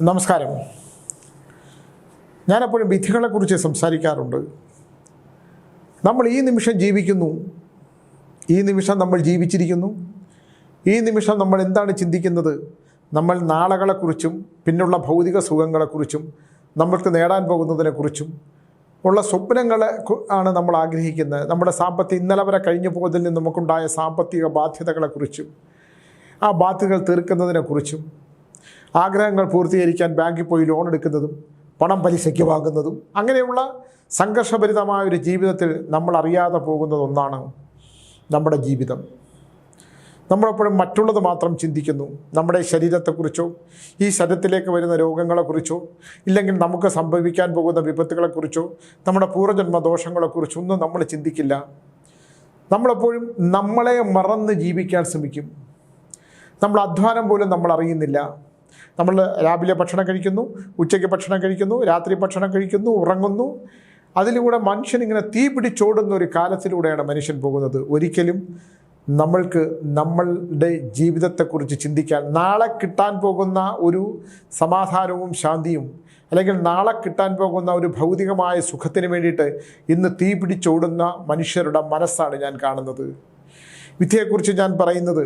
നമസ്കാരം. ഞാനെപ്പോഴും വിധികളെക്കുറിച്ച് സംസാരിക്കാറുണ്ട്. നമ്മൾ ഈ നിമിഷം ജീവിക്കുന്നു, ഈ നിമിഷം നമ്മൾ ജീവിച്ചിരിക്കുന്നു, ഈ നിമിഷം നമ്മൾ എന്താണ് ചിന്തിക്കുന്നത്, നമ്മൾ നാളുകളെക്കുറിച്ചും പിന്നുള്ള ഭൗതിക സുഖങ്ങളെക്കുറിച്ചും നമ്മൾക്ക് നേടാൻ പോകുന്നതിനെക്കുറിച്ചും ഉള്ള സ്വപ്നങ്ങളെ ആണ് നമ്മൾ ആഗ്രഹിക്കുന്നത്. നമ്മുടെ ഇന്നലെ വരെ കഴിഞ്ഞു പോയതിൽ നിന്ന് നമുക്കുണ്ടായ സാമ്പത്തിക ബാധ്യതകളെക്കുറിച്ചും ആ ബാധ്യതകൾ തീർക്കുന്നതിനെക്കുറിച്ചും ആഗ്രഹങ്ങൾ പൂർത്തീകരിക്കാൻ ബാങ്കിൽ പോയി ലോൺ എടുക്കുന്നതും പണം പലിശയ്ക്ക് വാങ്ങുന്നതും അങ്ങനെയുള്ള സംഘർഷഭരിതമായൊരു ജീവിതത്തിൽ നമ്മൾ അറിയാതെ പോകുന്നതൊന്നാണ് നമ്മുടെ ജീവിതം. നമ്മളെപ്പോഴും മറ്റുള്ളത് മാത്രം ചിന്തിക്കുന്നു. നമ്മുടെ ശരീരത്തെക്കുറിച്ചോ ഈ ശരീരത്തിലേക്ക് വരുന്ന രോഗങ്ങളെക്കുറിച്ചോ ഇല്ലെങ്കിൽ നമുക്ക് സംഭവിക്കാൻ പോകുന്ന വിപത്തുകളെക്കുറിച്ചോ നമ്മുടെ പൂർവ്വജന്മ ദോഷങ്ങളെക്കുറിച്ചോ ഒന്നും നമ്മൾ ചിന്തിക്കില്ല. നമ്മളെപ്പോഴും നമ്മളെ മറന്ന് ജീവിക്കാൻ ശ്രമിക്കും. നമ്മൾ അധ്വാനം പോലും നമ്മൾ അറിയുന്നില്ല. നമ്മൾ രാവിലെ ഭക്ഷണം കഴിക്കുന്നു, ഉച്ചയ്ക്ക് ഭക്ഷണം കഴിക്കുന്നു, രാത്രി ഭക്ഷണം കഴിക്കുന്നു, ഉറങ്ങുന്നു. അതിലൂടെ മനുഷ്യനിങ്ങനെ തീ പിടിച്ചോടുന്ന ഒരു കാലത്തിലൂടെയാണ് മനുഷ്യൻ പോകുന്നത്. ഒരിക്കലും നമ്മൾക്ക് നമ്മളുടെ ജീവിതത്തെക്കുറിച്ച് ചിന്തിക്കാൻ, നാളെ കിട്ടാൻ പോകുന്ന ഒരു സമാധാനവും ശാന്തിയും അല്ലെങ്കിൽ നാളെ കിട്ടാൻ പോകുന്ന ഒരു ഭൗതികമായ സുഖത്തിന് വേണ്ടിയിട്ട് ഇന്ന് തീ പിടിച്ചോടുന്ന മനുഷ്യരുടെ മനസ്സാണ് ഞാൻ കാണുന്നത്. വിദ്യയെക്കുറിച്ച് ഞാൻ പറയുന്നത്,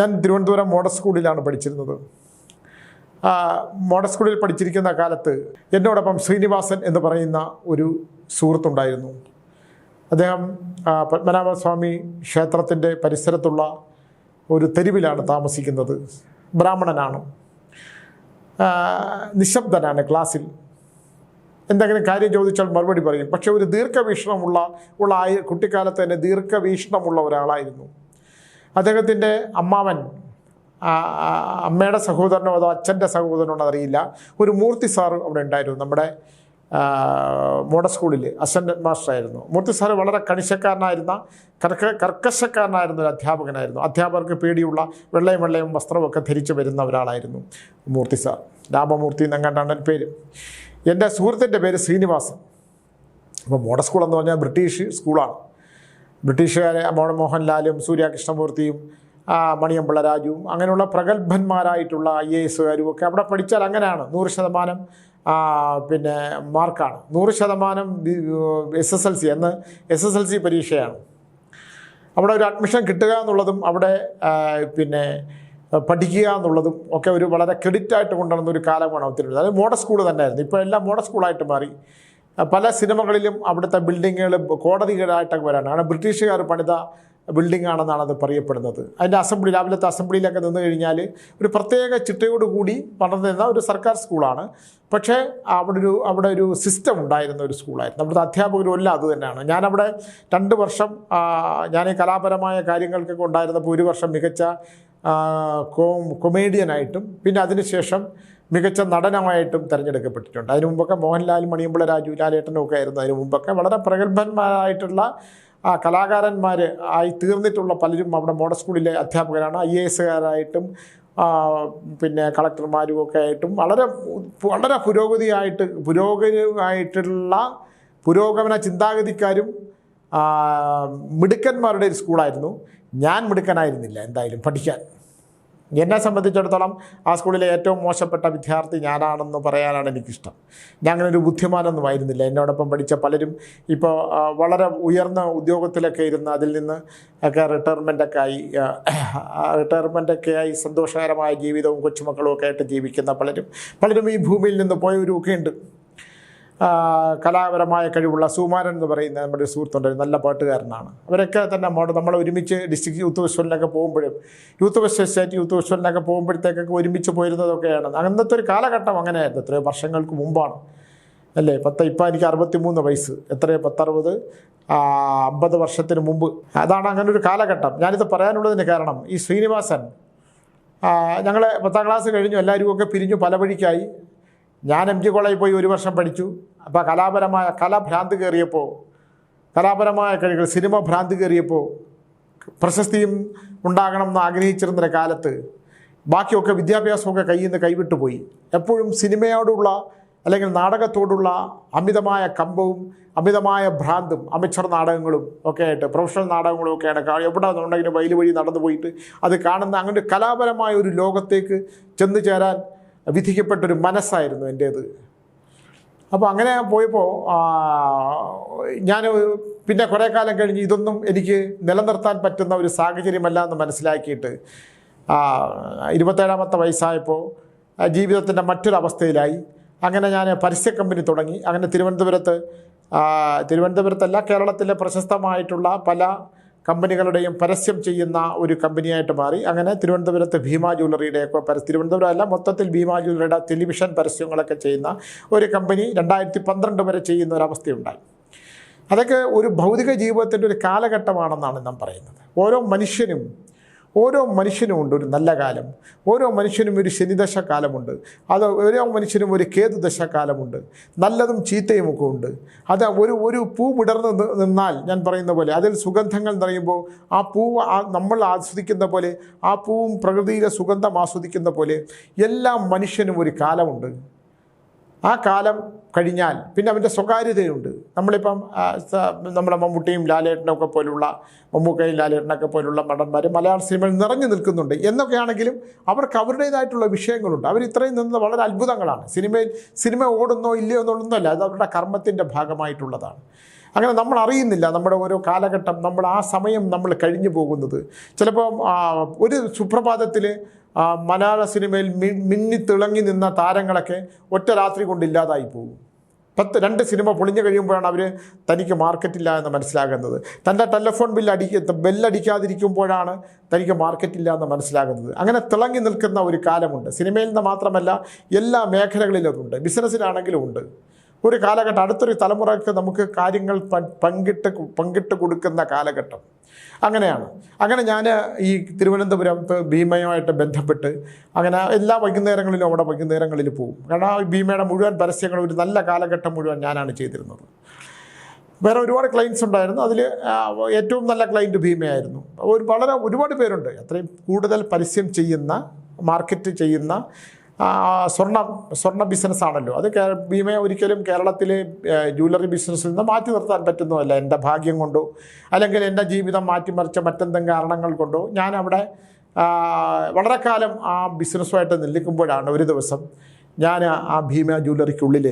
ഞാൻ തിരുവനന്തപുരം മോഡൽ സ്കൂളിലാണ് പഠിച്ചിരുന്നത്. മോഡൽ സ്കൂളിൽ പഠിച്ചിരിക്കുന്ന കാലത്ത് എന്നോടൊപ്പം ശ്രീനിവാസൻ എന്ന് പറയുന്ന ഒരു സുഹൃത്തുണ്ടായിരുന്നു. അദ്ദേഹം പത്മനാഭസ്വാമി ക്ഷേത്രത്തിൻ്റെ പരിസരത്തുള്ള ഒരു തെരുവിലാണ് താമസിക്കുന്നത്. ബ്രാഹ്മണനാണ്, നിശബ്ദനാണ്. ക്ലാസ്സിൽ എന്തെങ്കിലും കാര്യം ചോദിച്ചാൽ മറുപടി പറയും. പക്ഷേ ഒരു ദീർഘവീക്ഷണമുള്ള കുട്ടിക്കാലത്ത് തന്നെ ദീർഘവീക്ഷണമുള്ള ഒരാളായിരുന്നു. അദ്ദേഹത്തിൻ്റെ അമ്മാവൻ, അമ്മയുടെ സഹോദരനോ അതോ അച്ഛൻ്റെ സഹോദരനോ അറിയില്ല, ഒരു മൂർത്തി സാറ് അവിടെ ഉണ്ടായിരുന്നു. നമ്മുടെ മോഡൽ സ്കൂളിൽ അസിസ്റ്റൻ്റ് മാസ്റ്ററായിരുന്നു. മൂർത്തി സാറ് വളരെ കണിശക്കാരനായിരുന്ന കർക്കശക്കാരനായിരുന്ന ഒരു അധ്യാപകനായിരുന്നു. അധ്യാപകർക്ക് പേടിയുള്ള വെള്ളയും വസ്ത്രമൊക്കെ ധരിച്ചു വരുന്ന ഒരാളായിരുന്നു മൂർത്തി സാർ. രാമമൂർത്തി എന്നെങ്ങാണ്ടാണ് പേര്. എൻ്റെ സുഹൃത്തിൻ്റെ പേര് ശ്രീനിവാസൻ. അപ്പോൾ മോഡൽ സ്കൂൾ എന്ന് പറഞ്ഞാൽ ബ്രിട്ടീഷ് സ്കൂളാണ്. ബ്രിട്ടീഷുകാരെ മോഹൻലാലും സൂര്യകൃഷ്ണമൂർത്തിയും മണിയമ്പിള്ള രാജുവും അങ്ങനെയുള്ള പ്രഗത്ഭന്മാരായിട്ടുള്ള IAS ഒക്കെ അവിടെ പഠിച്ചാൽ അങ്ങനെയാണ്. 100% പിന്നെ മാർക്കാണ്. 100% SSLC എന്ന് SSLC പരീക്ഷയാണ്. അവിടെ ഒരു അഡ്മിഷൻ കിട്ടുക എന്നുള്ളതും അവിടെ പിന്നെ പഠിക്കുക എന്നുള്ളതും ഒക്കെ ഒരു വളരെ ക്രെഡിറ്റായിട്ട് കൊണ്ടുവന്ന ഒരു കാലമാണ് ഒത്തിരി. അത് മോഡൽ സ്കൂൾ തന്നെയായിരുന്നു. ഇപ്പോൾ എല്ലാം മോഡൽ സ്കൂളായിട്ട് മാറി. പല സിനിമകളിലും അവിടുത്തെ ബിൽഡിങ്ങുകൾ കോടതികളായിട്ടൊക്കെ വരാണ്. കാരണം ബ്രിട്ടീഷുകാർ പണിത ബിൽഡിംഗ് ആണെന്നാണ് അത് പറയപ്പെടുന്നത്. അതിൻ്റെ രാവിലത്തെ അസംബ്ലിയിലൊക്കെ നിന്ന് കഴിഞ്ഞാൽ ഒരു പ്രത്യേക ചിട്ടയോടുകൂടി വളർന്നിരുന്ന ഒരു സർക്കാർ സ്കൂളാണ്. പക്ഷേ അവിടെ ഒരു സിസ്റ്റം ഉണ്ടായിരുന്ന ഒരു സ്കൂളായിരുന്നു. അവിടുത്തെ അധ്യാപകരും എല്ലാം അത് തന്നെയാണ്. ഞാനവിടെ 2 വർഷം ഞാൻ ഈ കലാപരമായ കാര്യങ്ങൾക്കൊക്കെ ഉണ്ടായിരുന്നപ്പോൾ 1 വർഷം മികച്ച കൊമേഡിയനായിട്ടും പിന്നെ അതിനുശേഷം മികച്ച നടനമായിട്ടും തിരഞ്ഞെടുക്കപ്പെട്ടിട്ടുണ്ട്. അതിനു മുമ്പൊക്കെ മോഹൻലാലും മണിയമ്പിള്ള രാജു, ലാലേട്ടനും ഒക്കെ ആയിരുന്നു. അതിനു മുമ്പൊക്കെ വളരെ പ്രഗത്ഭന്മാരായിട്ടുള്ള കലാകാരന്മാർ ആയി തീർന്നിട്ടുള്ള പലരും അവിടെ മോഡൽ സ്കൂളിലെ അധ്യാപകരാണ്. IAS പിന്നെ കളക്ടർമാരും ഒക്കെ ആയിട്ടും വളരെ പുരോഗതിയായിട്ടുള്ള പുരോഗമന ചിന്താഗതിക്കാരും മിടുക്കന്മാരുടെ ഒരു സ്കൂളായിരുന്നു. ഞാൻ മിടുക്കനായിരുന്നില്ല എന്തായാലും പഠിക്കാൻ. എന്നെ സംബന്ധിച്ചിടത്തോളം ആ സ്കൂളിലെ ഏറ്റവും മോശപ്പെട്ട വിദ്യാർത്ഥി ഞാനാണെന്ന് പറയാനാണ് എനിക്കിഷ്ടം. ഞാൻ അങ്ങനെ ഒരു ബുദ്ധിമാനൊന്നും ആയിരുന്നില്ല. എന്നോടൊപ്പം പഠിച്ച പലരും ഇപ്പോൾ വളരെ ഉയർന്ന ഉദ്യോഗത്തിലൊക്കെ ഇരുന്ന് അതിൽ നിന്ന് ഒക്കെ റിട്ടയർമെൻറ്റൊക്കെ ആയി സന്തോഷകരമായ ജീവിതവും കൊച്ചുമക്കളും ഒക്കെ ആയിട്ട് ജീവിക്കുന്ന പലരും ഈ ഭൂമിയിൽ നിന്ന് പോയവരുമൊക്കെ ഉണ്ട്. കലാപരമായ കഴിവുള്ള സുകുമാരൻ എന്ന് പറയുന്ന നമ്മുടെ സുഹൃത്തുണ്ട്, നല്ല പാട്ടുകാരനാണ്. അവരൊക്കെ തന്നെ നമ്മൾ ഒരുമിച്ച് ഡിസ്ട്രിക്ട് യൂത്ത് ഫെസ്റ്റിവലിനൊക്കെ പോകുമ്പോഴും സ്റ്റേറ്റ് യൂത്ത് ഫെസ്റ്റിവലിനൊക്കെ പോകുമ്പോഴത്തേക്കൊക്കെ ഒരുമിച്ച് പോയിരുന്നതൊക്കെയാണ്. അന്നത്തെ ഒരു കാലഘട്ടം അങ്ങനെയായിരുന്നു. എത്രയോ വർഷങ്ങൾക്ക് മുമ്പാണ് അല്ലേ. ഇപ്പോൾ എനിക്ക് 63 വയസ്സ്. 10, 50 വർഷത്തിന് മുമ്പ് അതാണ് അങ്ങനെ ഒരു കാലഘട്ടം. ഞാനിത് പറയാനുള്ളതിന് കാരണം ഈ ശ്രീനിവാസൻ, ഞങ്ങൾ 10ാം ക്ലാസ് കഴിഞ്ഞു, എല്ലാവരും ഒക്കെ പിരിഞ്ഞു, പല വഴിക്കായി. ഞാൻ MG കോളേജിൽ പോയി 1 വർഷം പഠിച്ചു. അപ്പോൾ കലാഭ്രാന്ത് കയറിയപ്പോൾ, കലാപരമായ കഴിവുകൾ, സിനിമ ഭ്രാന്ത് കയറിയപ്പോൾ, പ്രശസ്തിയും ഉണ്ടാകണം എന്ന് ആഗ്രഹിച്ചിരുന്ന കാലത്ത് ബാക്കിയൊക്കെ വിദ്യാഭ്യാസമൊക്കെ കയ്യിൽ നിന്ന് കൈവിട്ടു പോയി. എപ്പോഴും സിനിമയോടുള്ള അല്ലെങ്കിൽ നാടകത്തോടുള്ള അമിതമായ കമ്പവും അമിതമായ ഭ്രാന്തും അമച്ചർ നാടകങ്ങളും ഒക്കെ ആയിട്ട് പ്രൊഫഷണൽ നാടകങ്ങളും ഒക്കെയാണ് എവിടെ ഉണ്ടെങ്കിലും വയൽ വഴി നടന്നു പോയിട്ട് അത് കാണുന്ന അങ്ങനെ കലാപരമായ ഒരു ലോകത്തേക്ക് ചെന്നു ചേരാൻ വിധിക്കപ്പെട്ടൊരു മനസ്സായിരുന്നു എൻ്റേത്. അപ്പോൾ അങ്ങനെ പോയപ്പോൾ ഞാൻ പിന്നെ കുറേ കാലം കഴിഞ്ഞ് ഇതൊന്നും എനിക്ക് നിലനിർത്താൻ പറ്റുന്ന ഒരു സാഹചര്യമല്ല എന്ന് മനസ്സിലാക്കിയിട്ട് 27ാമത്തെ വയസ്സായപ്പോൾ ജീവിതത്തിൻ്റെ മറ്റൊരവസ്ഥയിലായി. അങ്ങനെ ഞാൻ പരസ്യ കമ്പനി തുടങ്ങി. അങ്ങനെ തിരുവനന്തപുരത്തല്ല, കേരളത്തിലെ പ്രശസ്തമായിട്ടുള്ള പല കമ്പനികളുടെയും പരസ്യം ചെയ്യുന്ന ഒരു കമ്പനിയായിട്ട് മാറി. അങ്ങനെ തിരുവനന്തപുരത്ത് ഭീമ ജ്വല്ലറിയുടെയൊക്കെ തിരുവനന്തപുരമല്ല, മൊത്തത്തിൽ ഭീമ ജ്വല്ലറിയുടെ ടെലിവിഷൻ പരസ്യങ്ങളൊക്കെ ചെയ്യുന്ന ഒരു കമ്പനി 2012 വരെ ചെയ്യുന്ന ഒരവസ്ഥയുണ്ടായി. അതൊക്കെ ഒരു ഭൗതിക ജീവിതത്തിൻ്റെ ഒരു കാലഘട്ടമാണെന്നാണ് നാം പറയുന്നത്. ഓരോ മനുഷ്യനും ഉണ്ട് ഒരു നല്ല കാലം, ഓരോ മനുഷ്യനും ഒരു ശനിദശ കാലമുണ്ട്, അത് ഓരോ മനുഷ്യനും ഒരു കേതുദശ കാലമുണ്ട്, നല്ലതും ചീത്തയുമൊക്കെ ഉണ്ട്. അത് ഒരു പൂ വിടർന്ന് നിന്നാൽ ഞാൻ പറയുന്ന പോലെ അതിൽ സുഗന്ധങ്ങൾ നിറയുമ്പോൾ ആ പൂവ് നമ്മൾ ആസ്വദിക്കുന്ന പോലെ ആ പൂവും പ്രകൃതിയിലെ സുഗന്ധം ആസ്വദിക്കുന്ന പോലെ എല്ലാ മനുഷ്യനും ഒരു കാലമുണ്ട്. ആ കാലം കഴിഞ്ഞാൽ പിന്നെ അവൻ്റെ സ്വകാര്യതയുണ്ട്. നമ്മളിപ്പം നമ്മുടെ മമ്മൂട്ടിയും ലാലേട്ടനൊക്കെ പോലുള്ള മമ്മൂക്കയും ലാലേട്ടനൊക്കെ പോലുള്ള നടന്മാർ മലയാള സിനിമയിൽ നിറഞ്ഞു നിൽക്കുന്നുണ്ട്. എന്നൊക്കെയാണെങ്കിലും അവർക്ക് അവരുടേതായിട്ടുള്ള വിഷയങ്ങളുണ്ട്. അവർ ഇത്രയും നിന്നത് വളരെ അത്ഭുതങ്ങളാണ്. സിനിമ ഓടുന്നോ ഇല്ലയോ എന്നുള്ളതൊന്നുമല്ല, അത് അവരുടെ കർമ്മത്തിൻ്റെ ഭാഗമായിട്ടുള്ളതാണ്. അങ്ങനെ നമ്മൾ അറിയുന്നില്ല നമ്മുടെ ഓരോ കാലഘട്ടം, നമ്മൾ ആ സമയം നമ്മൾ കഴിഞ്ഞു പോകുന്നത്. ചിലപ്പോൾ ഒരു സുപ്രഭാതത്തിൽ മലയാള സിനിമയിൽ മിന്നിത്തിളങ്ങി നിന്ന താരങ്ങളൊക്കെ ഒറ്റ രാത്രി കൊണ്ട് ഇല്ലാതായി പോകും. 2 സിനിമ പൊളിഞ്ഞു കഴിയുമ്പോഴാണ് അവർ തനിക്ക് മാർക്കറ്റില്ല എന്ന് മനസ്സിലാകുന്നത്. തൻ്റെ ടെലിഫോൺ ബെല്ലടിക്കാതിരിക്കുമ്പോഴാണ് തനിക്ക് മാർക്കറ്റില്ല എന്ന് മനസ്സിലാകുന്നത്. അങ്ങനെ തിളങ്ങി നിൽക്കുന്ന ഒരു കാലമുണ്ട്. സിനിമയിൽ നിന്ന് മാത്രമല്ല, എല്ലാ മേഖലകളിലും അതുണ്ട്. ബിസിനസ്സിലാണെങ്കിലും ഉണ്ട്. ഒരു കാലഘട്ടം, അടുത്തൊരു തലമുറയ്ക്ക് നമുക്ക് കാര്യങ്ങൾ പങ്കിട്ട് കൊടുക്കുന്ന കാലഘട്ടം അങ്ങനെയാണ്. അങ്ങനെ ഞാൻ ഈ തിരുവനന്തപുരത്ത് ഭീമയുമായിട്ട് ബന്ധപ്പെട്ട് അങ്ങനെ എല്ലാ വൈകുന്നേരങ്ങളിലും അവിടെ വൈകുന്നേരങ്ങളിൽ പോകും. കാരണം ആ ഭീമയുടെ മുഴുവൻ പരസ്യങ്ങൾ ഒരു നല്ല കാലഘട്ടം മുഴുവൻ ഞാനാണ് ചെയ്തിരുന്നത്. വേറെ ഒരുപാട് ക്ലയൻസ് ഉണ്ടായിരുന്നു. അതിൽ ഏറ്റവും നല്ല ക്ലയൻറ്റ് ഭീമയായിരുന്നു. ഒരുപാട് പേരുണ്ട്. അത്രയും കൂടുതൽ പരസ്യം ചെയ്യുന്ന, മാർക്കറ്റ് ചെയ്യുന്ന സ്വർണ്ണ ബിസിനസ്സാണല്ലോ അത്. ഭീമയെ ഒരിക്കലും കേരളത്തിലെ ജ്വല്ലറി ബിസിനസ്സിൽ നിന്ന് മാറ്റി നിർത്താൻ പറ്റുന്നതല്ല. എൻ്റെ ഭാഗ്യം കൊണ്ടോ അല്ലെങ്കിൽ എൻ്റെ ജീവിതം മാറ്റിമറിച്ച മറ്റെന്തെങ്കിലും കാരണങ്ങൾ കൊണ്ടോ ഞാൻ അവിടെ വളരെ കാലം ആ ബിസിനസ്സുമായിട്ട് നിൽക്കുമ്പോഴാണ് ഒരു ദിവസം ഞാൻ ആ ഭീമ ജ്വല്ലറിക്കുള്ളിൽ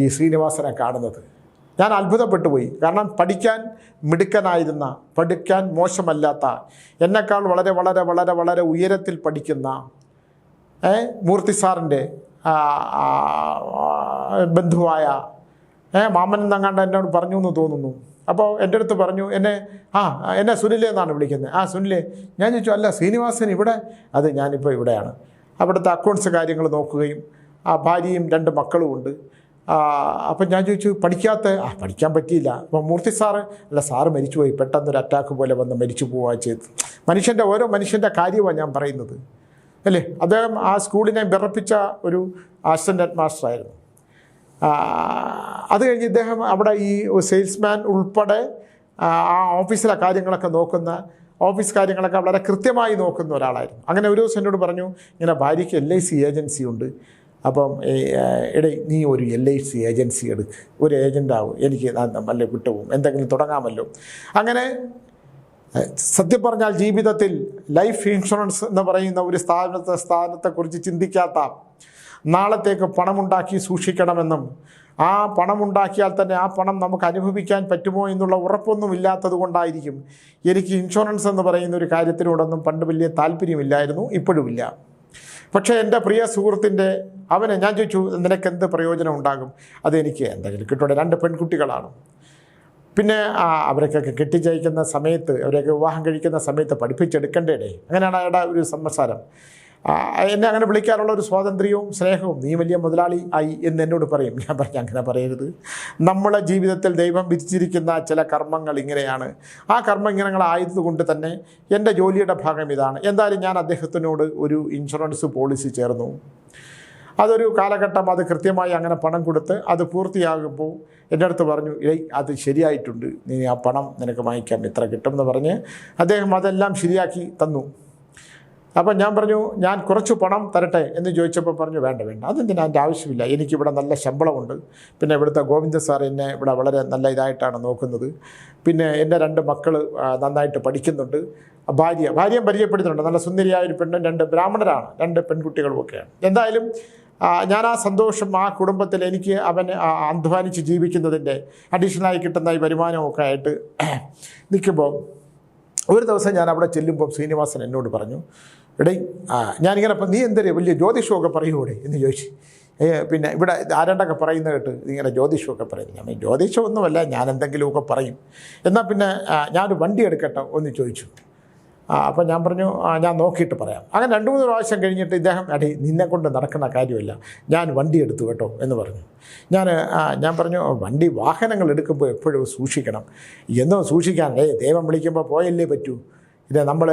ഈ ശ്രീനിവാസനെ കാണുന്നത്. ഞാൻ അത്ഭുതപ്പെട്ടു പോയി. കാരണം പഠിക്കാൻ മിടുക്കനായിരുന്ന, പഠിക്കാൻ മോശമല്ലാത്ത, എന്നെക്കാൾ വളരെ വളരെ വളരെ വളരെ ഉയരത്തിൽ പഠിക്കുന്ന മൂർത്തി സാറിൻ്റെ ബന്ധുവായ മാമൻ എന്നങ്ങാണ്ട് എന്നോട് പറഞ്ഞു എന്ന് തോന്നുന്നു. അപ്പോൾ എൻ്റെ അടുത്ത് പറഞ്ഞു, എന്നെ സുനിലേ എന്നാണ് വിളിക്കുന്നത്. സുനിലേ. ഞാൻ ചോദിച്ചു, അല്ല ശ്രീനിവാസൻ ഇവിടെ? അത് ഞാനിപ്പോൾ ഇവിടെയാണ്. അവിടുത്തെ അക്കൗണ്ട്സ് കാര്യങ്ങൾ നോക്കുകയും ഭാര്യയും 2 മക്കളും ഉണ്ട്. അപ്പം ഞാൻ ചോദിച്ചു, പഠിക്കാൻ പറ്റിയില്ല. അപ്പം മൂർത്തി സാറ്, അല്ല സാറ് മരിച്ചുപോയി, പെട്ടെന്നൊരു അറ്റാക്ക് പോലെ വന്ന് മരിച്ചു പോവുക ചെയ്തു. ഓരോ മനുഷ്യൻ്റെ കാര്യമാണ് ഞാൻ പറയുന്നത്, അല്ലേ? അദ്ദേഹം ആ സ്കൂളിനെ വിറപ്പിച്ച ഒരു അസിസ്റ്റൻ്റ് ഹെഡ് മാസ്റ്ററായിരുന്നു. അത് കഴിഞ്ഞ് ഇദ്ദേഹം അവിടെ ഈ സെയിൽസ്മാൻ ഉൾപ്പെടെ ആ ഓഫീസിലെ കാര്യങ്ങളൊക്കെ ഓഫീസ് കാര്യങ്ങളൊക്കെ വളരെ കൃത്യമായി നോക്കുന്ന ഒരാളായിരുന്നു. അങ്ങനെ ഒരു ദിവസം എന്നോട് പറഞ്ഞു, ഇങ്ങനെ ഭാര്യയ്ക്ക് LIC ഏജൻസി ഉണ്ട്, അപ്പം നീ ഒരു LIC ഏജൻസി എടുക്ക്, ഒരു ഏജൻ്റാവും, എനിക്ക് നല്ല കിട്ടും, എന്തെങ്കിലും തുടങ്ങാമല്ലോ. അങ്ങനെ സത്യം പറഞ്ഞാൽ ജീവിതത്തിൽ ലൈഫ് ഇൻഷുറൻസ് എന്ന് പറയുന്ന ഒരു സ്ഥാനത്തെക്കുറിച്ച് ചിന്തിക്കാത്ത, നാളത്തേക്ക് പണമുണ്ടാക്കി സൂക്ഷിക്കണമെന്നും ആ പണമുണ്ടാക്കിയാൽ തന്നെ ആ പണം നമുക്ക് അനുഭവിക്കാൻ പറ്റുമോ എന്നുള്ള ഉറപ്പൊന്നും ഇല്ലാത്തത് കൊണ്ടായിരിക്കും എനിക്ക് ഇൻഷുറൻസ് എന്ന് പറയുന്ന ഒരു കാര്യത്തിനോടൊന്നും പണ്ട് വലിയ താല്പര്യമില്ലായിരുന്നു, ഇപ്പോഴുമില്ല. പക്ഷേ എൻ്റെ പ്രിയ സുഹൃത്തിൻ്റെ അവനെ ഞാൻ ചോദിച്ചു, നിനക്കെന്ത് പ്രയോജനം ഉണ്ടാകും? അതെനിക്ക് എന്തെങ്കിലും കിട്ടൂടെ, 2 പെൺകുട്ടികളാണ്. പിന്നെ അവരൊക്കെ കെട്ടിച്ചയക്കുന്ന സമയത്ത്, അവരെയൊക്കെ വിവാഹം കഴിക്കുന്ന സമയത്ത് പഠിപ്പിച്ചെടുക്കണ്ടേ? അങ്ങനെയാണ് അയാളുടെ ഒരു സംസാരം. എന്നെ അങ്ങനെ വിളിക്കാനുള്ള ഒരു സ്വാതന്ത്ര്യവും സ്നേഹവും, നീ വലിയ മുതലാളി ആയി എന്ന് എന്നോട് പറയും. ഞാൻ അങ്ങനെ പറയരുത്. നമ്മളെ ജീവിതത്തിൽ ദൈവം വിധിച്ചിരിക്കുന്ന ചില കർമ്മങ്ങൾ ഇങ്ങനെയാണ്. ആ കർമ്മങ്ങളായതുകൊണ്ട് തന്നെ എൻ്റെ ജോലിയുടെ ഭാഗം ഇതാണ്. എന്തായാലും ഞാൻ അദ്ദേഹത്തിനോട് ഒരു ഇൻഷുറൻസ് പോളിസി ചേർന്നു. അതൊരു കാലഘട്ടം അത് കൃത്യമായി അങ്ങനെ പണം കൊടുത്ത് അത് പൂർത്തിയാകുമ്പോൾ എൻ്റെ അടുത്ത് പറഞ്ഞു, അത് ശരിയായിട്ടുണ്ട്, നീ ആ പണം നിനക്ക് വാങ്ങിക്കാം, ഇത്ര കിട്ടുമെന്ന് പറഞ്ഞ് അദ്ദേഹം അതെല്ലാം ശരിയാക്കി തന്നു. അപ്പം ഞാൻ പറഞ്ഞു, ഞാൻ കുറച്ച് പണം തരട്ടെ എന്ന് ചോദിച്ചപ്പോൾ പറഞ്ഞു, വേണ്ട അതെന്തിനാ, എൻ്റെ ആവശ്യമില്ല, എനിക്കിവിടെ നല്ല ശമ്പളമുണ്ട്. പിന്നെ ഇവിടുത്തെ ഗോവിന്ദ സാർ എന്നെ ഇവിടെ വളരെ നല്ല ഇതായിട്ടാണ് നോക്കുന്നത്. പിന്നെ എൻ്റെ 2 മക്കൾ നന്നായിട്ട് പഠിക്കുന്നുണ്ട്. ഭാര്യയും പരിചയപ്പെടുത്തുന്നുണ്ട്. നല്ല സുന്ദരിയായ ഒരു പെണ്ണും 2 ബ്രാഹ്മണരാണ്, 2 പെൺകുട്ടികളുമൊക്കെയാണ്. എന്തായാലും ഞാൻ ആ സന്തോഷം ആ കുടുംബത്തിൽ എനിക്ക് അവന് അധ്വാനിച്ച് ജീവിക്കുന്നതിൻ്റെ അഡീഷണലായി കിട്ടുന്ന ഈ വരുമാനമൊക്കെ ആയിട്ട് നിൽക്കുമ്പോൾ ഒരു ദിവസം ഞാൻ അവിടെ ചെല്ലുമ്പോൾ ശ്രീനിവാസൻ എന്നോട് പറഞ്ഞു, എടേ ഞാനിങ്ങനെ അപ്പം നീ എന്തൊരു വലിയ ജ്യോതിഷമൊക്കെ പറയൂടെ എന്ന് ചോദിച്ചു. പിന്നെ ഇവിടെ ആരാണ്ടൊക്കെ പറയുന്നത് കേട്ട് ഇങ്ങനെ ജ്യോതിഷമൊക്കെ പറയുന്നത്. ഞാൻ ജ്യോതിഷമൊന്നുമല്ല, ഞാൻ എന്തെങ്കിലുമൊക്കെ പറയും. എന്നാൽ പിന്നെ ഞാനൊരു വണ്ടി എടുക്കട്ടെ എന്ന് ചോദിച്ചു. അപ്പോൾ ഞാൻ പറഞ്ഞു ഞാൻ നോക്കിയിട്ട് പറയാം. അങ്ങനെ 2-3 പ്രാവശ്യം കഴിഞ്ഞിട്ട് ഇദ്ദേഹം നിന്നെ കൊണ്ട് നടക്കുന്ന കാര്യമല്ല, ഞാൻ വണ്ടി എടുത്തു കേട്ടോ എന്ന് പറഞ്ഞു. ഞാൻ പറഞ്ഞു വണ്ടി വാഹനങ്ങൾ എടുക്കുമ്പോൾ എപ്പോഴും സൂക്ഷിക്കണം. എന്നോ സൂക്ഷിക്കാൻ ദൈവം വിളിക്കുമ്പോൾ പോയല്ലേ പറ്റൂ, ഇത് നമ്മൾ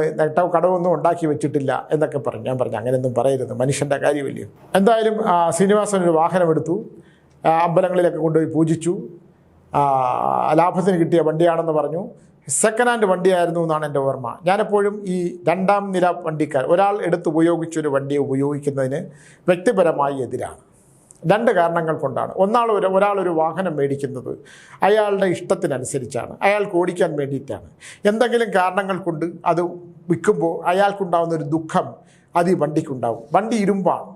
കടവൊന്നും ഉണ്ടാക്കി വെച്ചിട്ടില്ല എന്നൊക്കെ പറഞ്ഞു. ഞാൻ പറഞ്ഞു അങ്ങനെയൊന്നും പറയരുത്, മനുഷ്യൻ്റെ കാര്യമില്ലയോ. എന്തായാലും ശ്രീനിവാസൻ ഒരു വാഹനം എടുത്തു, അമ്പലങ്ങളിലൊക്കെ കൊണ്ടുപോയി പൂജിച്ചു. ലാഭത്തിന് കിട്ടിയ വണ്ടിയാണെന്ന് പറഞ്ഞു. സെക്കൻഡ് ഹാൻഡ് വണ്ടിയായിരുന്നു എന്നാണ് എൻ്റെ ഓർമ്മ. ഞാനെപ്പോഴും ഈ 2ാം നില വണ്ടിക്കാർ, ഒരാൾ എടുത്ത് ഉപയോഗിച്ചൊരു വണ്ടിയെ ഉപയോഗിക്കുന്നതിന് വ്യക്തിപരമായി എതിരാണ്. 2 കാരണങ്ങൾ കൊണ്ടാണ്. ഒരാളൊരു വാഹനം മേടിക്കുന്നത് അയാളുടെ ഇഷ്ടത്തിനനുസരിച്ചാണ്, അയാൾക്ക് ഓടിക്കാൻ വേണ്ടിയിട്ടാണ്. എന്തെങ്കിലും കാരണങ്ങൾ കൊണ്ട് അത് വിൽക്കുമ്പോൾ അയാൾക്കുണ്ടാകുന്നൊരു ദുഃഖം അത് ഈ വണ്ടിക്കുണ്ടാവും. വണ്ടി ഇരുമ്പാണ്,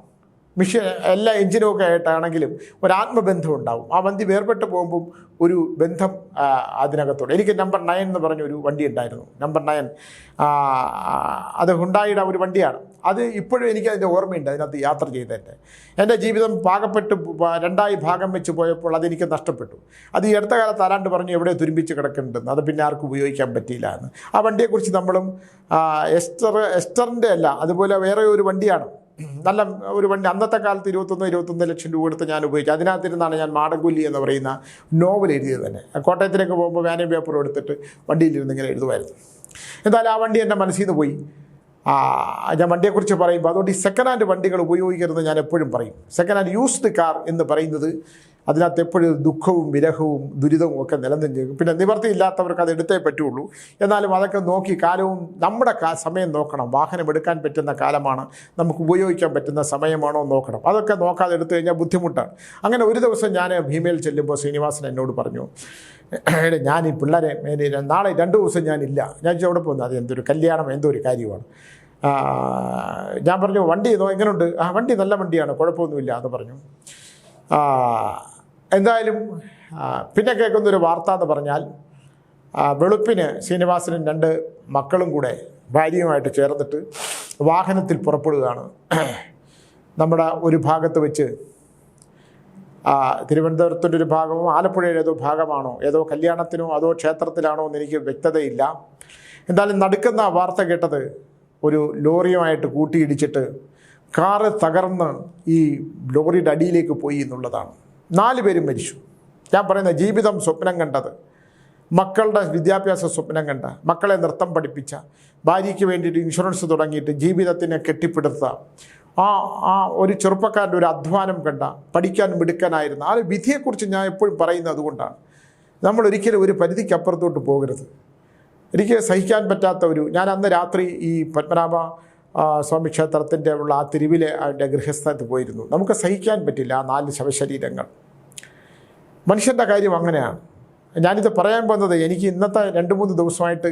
മിഷൻ എല്ലാ എഞ്ചിനുമൊക്കെ ആയിട്ടാണെങ്കിലും ഒരാത്മബന്ധം ഉണ്ടാവും. ആ വണ്ടി വേർപെട്ട് പോകുമ്പം ഒരു ബന്ധം അതിനകത്തോടെ. എനിക്ക് നമ്പർ 9 എന്ന് പറഞ്ഞൊരു വണ്ടി ഉണ്ടായിരുന്നു. നമ്പർ 9 അത് ഹുണ്ടായിയുടെ ഒരു വണ്ടിയാണ്. അത് ഇപ്പോഴും എനിക്ക് അതിൻ്റെ ഓർമ്മയുണ്ട്, അതിനകത്ത് യാത്ര ചെയ്തതിൻ്റെ. എൻ്റെ ജീവിതം പാകപ്പെട്ട് 2ആയി ഭാഗം വെച്ച് പോയപ്പോൾ അതെനിക്ക് നഷ്ടപ്പെട്ടു. അത് ഈ അടുത്ത കാലത്ത് ആരാണ്ട് പറഞ്ഞു എവിടെ തുരുമ്പിച്ച് കിടക്കുന്നുണ്ടെന്ന്. അത് പിന്നെ ആർക്കും ഉപയോഗിക്കാൻ പറ്റിയില്ല എന്ന്. ആ വണ്ടിയെക്കുറിച്ച് നമ്മളും എസ്റ്ററിൻ്റെ അല്ല, അതുപോലെ വേറെ ഒരു വണ്ടിയാണ്, നല്ല ഒരു വണ്ടി. അന്നത്തെ കാലത്ത് 21 ലക്ഷം രൂപ കൊടുത്ത് ഞാൻ ഉപയോഗിച്ചു. അതിനകത്തിരുന്നാണ് ഞാൻ മാടങ്കൊല്ലി എന്ന് പറയുന്ന നോവൽ എഴുതിയത് തന്നെ. കോട്ടയത്തിലേക്ക് പോകുമ്പോൾ വാനും പേപ്പറും എടുത്തിട്ട് വണ്ടിയിലിരുന്ന് ഇങ്ങനെ എഴുതുമായിരുന്നു. എന്തായാലും ആ വണ്ടി എൻ്റെ മനസ്സിൽ നിന്ന് പോയി. ഞാൻ വണ്ടിയെക്കുറിച്ച് പറയുമ്പോൾ അതുകൊണ്ട് ഈ സെക്കൻഡ് ഹാൻഡ് വണ്ടികൾ ഉപയോഗിക്കരുത് ഞാൻ എപ്പോഴും പറയും. സെക്കൻഡ് ഹാൻഡ് യൂസ്ഡ് കാർ എന്ന് പറയുന്നത് അതിനകത്ത് എപ്പോഴും ദുഃഖവും വിരഹവും ദുരിതവും ഒക്കെ നിലനിന്നിരിക്കും. പിന്നെ നിവർത്തിയില്ലാത്തവർക്ക് അത് എടുത്തേ പറ്റുള്ളൂ. എന്നാലും അതൊക്കെ നോക്കി കാലവും നമ്മുടെ സമയം നോക്കണം. വാഹനം എടുക്കാൻ പറ്റുന്ന കാലമാണ്, നമുക്ക് ഉപയോഗിക്കാൻ പറ്റുന്ന സമയമാണോ നോക്കണം. അതൊക്കെ നോക്കാതെ എടുത്തു കഴിഞ്ഞാൽ ബുദ്ധിമുട്ടാണ്. അങ്ങനെ ഒരു ദിവസം ഞാൻ ഭീമയിൽ ചെല്ലുമ്പോൾ ശ്രീനിവാസൻ എന്നോട് പറഞ്ഞു, ഞാൻ ഈ പിള്ളേരെ നാളെ 2 ദിവസം ഞാനില്ല. ഞാൻ എവിടെ പോകുന്നു? അത് എന്തൊരു കല്യാണം, എന്തോ ഒരു കാര്യമാണ്. ഞാൻ പറഞ്ഞു വണ്ടി എങ്ങനെയുണ്ട്? വണ്ടി നല്ല വണ്ടിയാണ്, കുഴപ്പമൊന്നുമില്ല എന്ന് പറഞ്ഞു. എന്തായാലും പിന്നെ കേൾക്കുന്നൊരു വാർത്ത എന്ന് പറഞ്ഞാൽ വെളുപ്പിന് ശ്രീനിവാസനും 2 മക്കളും കൂടെ ഭാര്യയുമായിട്ട് ചേർന്നിട്ട് വാഹനത്തിൽ പുറപ്പെടുകയാണ്. നമ്മുടെ ഒരു ഭാഗത്ത് വെച്ച് തിരുവനന്തപുരത്തിൻ്റെ ഒരു ഭാഗമോ ആലപ്പുഴയുടെ ഏതോ ഭാഗമാണോ, ഏതോ കല്യാണത്തിനോ അതോ ക്ഷേത്രത്തിലാണോ എന്ന് എനിക്ക് വ്യക്തതയില്ല. എന്തായാലും നടുക്കുന്ന വാർത്ത കേട്ടത് ഒരു ലോറിയുമായിട്ട് കൂട്ടിയിടിച്ചിട്ട് കാറ് തകർന്ന് ഈ ലോറിയുടെ അടിയിലേക്ക് പോയി എന്നുള്ളതാണ്. 4 പേരും മരിച്ചു. ഞാൻ പറയുന്ന ജീവിതം സ്വപ്നം കണ്ടത്, മക്കളുടെ വിദ്യാഭ്യാസ സ്വപ്നം കണ്ട, മക്കളെ നൃത്തം പഠിപ്പിച്ച, ഭാര്യയ്ക്ക് വേണ്ടിയിട്ട് ഇൻഷുറൻസ് തുടങ്ങിയിട്ട് ജീവിതത്തിനെ കെട്ടിപ്പടുത്ത ആ ഒരു ചെറുപ്പക്കാരൻ്റെ ഒരു അധ്വാനം കണ്ട, പഠിക്കാൻ മിടുക്കനായിരുന്ന ആ വിധിയെക്കുറിച്ച് ഞാൻ എപ്പോഴും പറയുന്നത് അതുകൊണ്ടാണ്. നമ്മൾ ഒരിക്കലും ഒരു പരിധിക്കപ്പുറത്തോട്ട് പോകരുത്. എനിക്ക് സഹിക്കാൻ പറ്റാത്ത ഞാൻ അന്ന് രാത്രി ഈ പത്മനാഭ സ്വാമി ക്ഷേത്രത്തിൻ്റെ ഉള്ള ആ തിരുവിലെ അതിൻ്റെ ഗൃഹസ്ഥലത്ത് പോയിരുന്നു. നമുക്ക് സഹിക്കാൻ പറ്റില്ല ആ 4 ശവശരീരങ്ങൾ. മനുഷ്യൻ്റെ കാര്യം അങ്ങനെയാണ്. ഞാനിത് പറയാൻ വന്നത്, എനിക്ക് ഇന്നത്തെ 2-3 ദിവസമായിട്ട്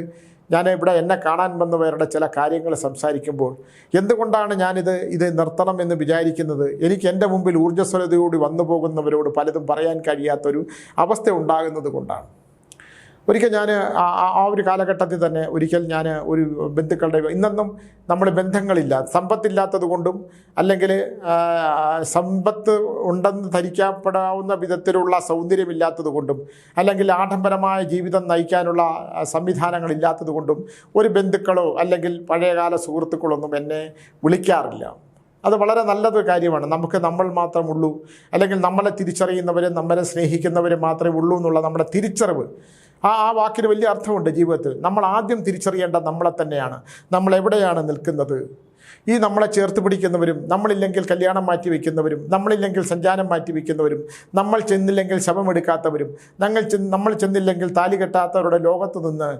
ഞാൻ ഇവിടെ എന്നെ കാണാൻ വന്നവരുടെ ചില കാര്യങ്ങൾ സംസാരിക്കുമ്പോൾ എന്തുകൊണ്ടാണ് ഇത് നിർത്തണം എന്ന് വിചാരിക്കുന്നത്, എനിക്ക് എൻ്റെ മുമ്പിൽ ഊർജ്ജസ്വലതയോട് വന്നു പോകുന്നവരോട് പലതും പറയാൻ കഴിയാത്തൊരു അവസ്ഥ ഉണ്ടാകുന്നത് കൊണ്ടാണ്. ഒരിക്കൽ ഞാൻ ആ ഒരു കാലഘട്ടത്തിൽ തന്നെ ഞാൻ ഒരു ബന്ധുക്കളുടെ, ഇന്നൊന്നും നമ്മൾ ബന്ധങ്ങളില്ല, സമ്പത്തില്ലാത്തത് കൊണ്ടും അല്ലെങ്കിൽ സമ്പത്ത് ഉണ്ടെന്ന് ധരിക്കപ്പെടാവുന്ന വിധത്തിലുള്ള സൗന്ദര്യമില്ലാത്തത് കൊണ്ടും അല്ലെങ്കിൽ ആഡംബരമായ ജീവിതം നയിക്കാനുള്ള സംവിധാനങ്ങളില്ലാത്തത് കൊണ്ടും ഒരു ബന്ധുക്കളോ അല്ലെങ്കിൽ പഴയകാല സുഹൃത്തുക്കളൊന്നും എന്നെ വിളിക്കാറില്ല. അത് വളരെ നല്ലൊരു കാര്യമാണ്. നമ്മൾ മാത്രമുള്ളൂ, അല്ലെങ്കിൽ നമ്മളെ തിരിച്ചറിയുന്നവരും നമ്മളെ സ്നേഹിക്കുന്നവരും മാത്രമേ ഉള്ളൂ എന്നുള്ള നമ്മുടെ തിരിച്ചറിവ്, ആ വാക്കിന് വലിയ അർത്ഥമുണ്ട് ജീവിതത്തിൽ. നമ്മൾ ആദ്യം തിരിച്ചറിയേണ്ട നമ്മളെ തന്നെയാണ്, നമ്മൾ എവിടെയാണ് നിൽക്കുന്നത്. ഈ നമ്മളെ ചേർത്ത് പിടിക്കുന്നവരും, നമ്മളില്ലെങ്കിൽ കല്യാണം മാറ്റി വയ്ക്കുന്നവരും, നമ്മളില്ലെങ്കിൽ സഞ്ചാരം മാറ്റി വയ്ക്കുന്നവരും, നമ്മൾ ചെന്നില്ലെങ്കിൽ ശവമെടുക്കാത്തവരും, നമ്മൾ ചെന്നില്ലെങ്കിൽ താലി കെട്ടാത്തവരുടെ ലോകത്ത് നിന്ന്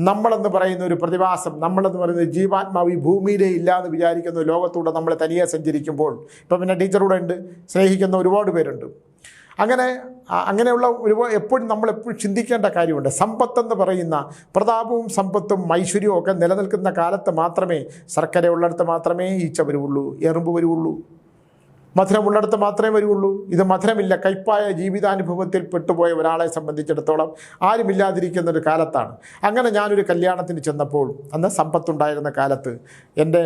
നമ്മളെന്ന് പറയുന്ന ഒരു പ്രതിഭാസം, നമ്മളെന്ന് പറയുന്ന ജീവാത്മാവ് ഈ ഭൂമിയിലേ ഇല്ല എന്ന് വിചാരിക്കുന്ന ലോകത്തൂടെ നമ്മൾ തനിയെ സഞ്ചരിക്കുമ്പോൾ, ഇപ്പം പിന്നെ ടീച്ചറൂടെ ഉണ്ട്, സ്നേഹിക്കുന്ന ഒരുപാട് പേരുണ്ട്. അങ്ങനെയുള്ള എപ്പോഴും നമ്മളെപ്പോഴും ചിന്തിക്കേണ്ട കാര്യമുണ്ട്. സമ്പത്തെന്ന് പറയുന്ന പ്രതാപവും സമ്പത്തും ഐശ്വര്യവും ഒക്കെ നിലനിൽക്കുന്ന കാലത്ത് മാത്രമേ, ശർക്കര ഉള്ളിടത്ത് മാത്രമേ ഈച്ച വരുവുള്ളൂ, എറുമ്പ് വരുവുള്ളൂ, മധുരമുള്ളിടത്ത് മാത്രമേ വരുള്ളൂ. ഇത് മധുരമില്ല, കയ്പായ ജീവിതാനുഭവത്തിൽ പെട്ടുപോയ ഒരാളെ സംബന്ധിച്ചിടത്തോളം ആരുമില്ലാതിരിക്കുന്ന ഒരു കാലത്താണ്. അങ്ങനെ ഞാനൊരു കല്യാണത്തിന് ചെന്നപ്പോൾ, അന്ന് സമ്പത്തുണ്ടായിരുന്ന കാലത്ത്, എൻ്റെ